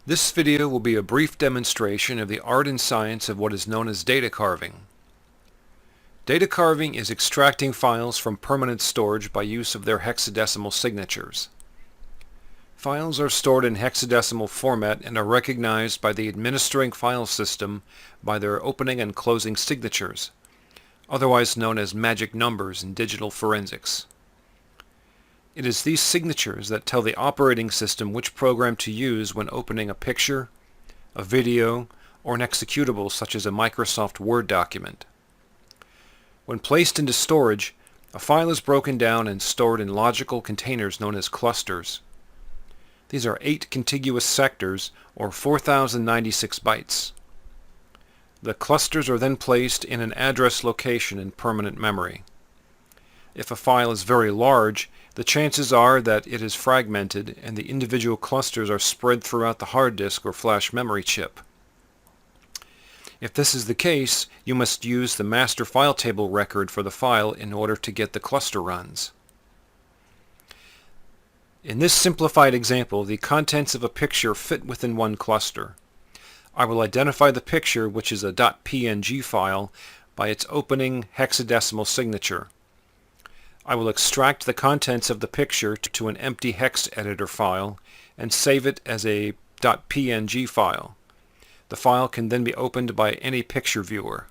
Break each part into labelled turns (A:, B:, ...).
A: This video will be a brief demonstration of the art and science of what is known as data carving. Data carving is extracting files from permanent storage by use of their hexadecimal signatures. Files are stored in hexadecimal format and are recognized by the administering file system by their opening and closing signatures, otherwise known as magic numbers in digital forensics. It is these signatures that tell the operating system which program to use when opening a picture, a video, or an executable such as a Microsoft Word document. When placed into storage, a file is broken down and stored in logical containers known as clusters. These are 8 contiguous sectors, or 4096 bytes. The clusters are then placed in an address location in permanent memory. If a file is very large, the chances are that it is fragmented and the individual clusters are spread throughout the hard disk or flash memory chip. If this is the case, you must use the master file table record for the file in order to get the cluster runs. In this simplified example, the contents of a picture fit within one cluster. I will identify the picture, which is a .png file, by its opening hexadecimal signature. I will extract the contents of the picture to an empty hex editor file and save it as a .png file. The file can then be opened by any picture viewer.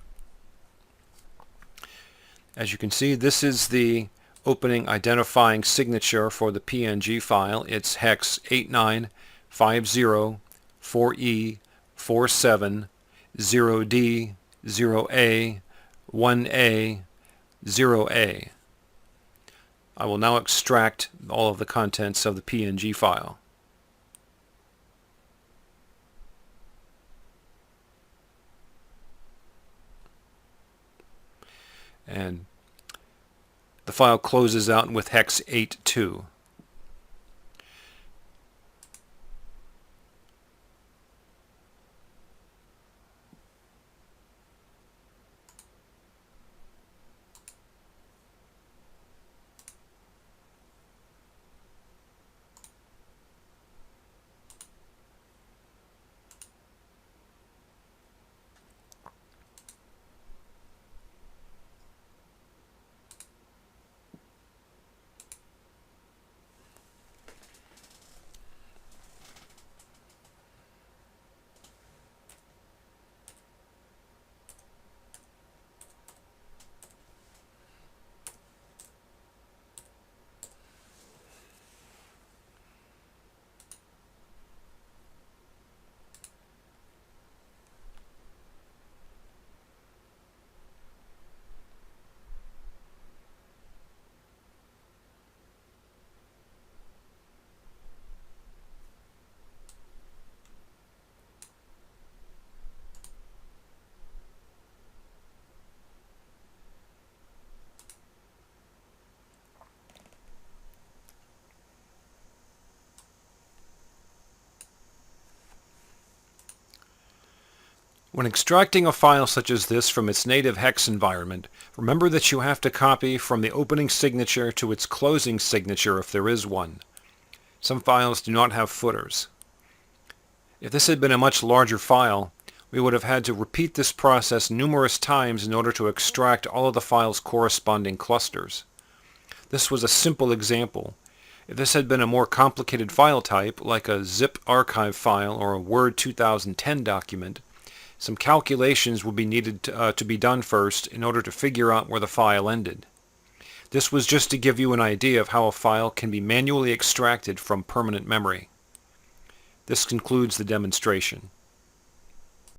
A: As you can see, this is the opening identifying signature for the PNG file. It's hex 89504E47 0D 0A 1A 0A. I will now extract all of the contents of the PNG file. And the file closes out with hex 82. When extracting a file such as this from its native hex environment, remember that you have to copy from the opening signature to its closing signature if there is one. Some files do not have footers. If this had been a much larger file, we would have had to repeat this process numerous times in order to extract all of the file's corresponding clusters. This was a simple example. If this had been a more complicated file type, like a zip archive file or a Word 2010 document, some calculations would be needed to be done first in order to figure out where the file ended. This was just to give you an idea of how a file can be manually extracted from permanent memory. This concludes the demonstration.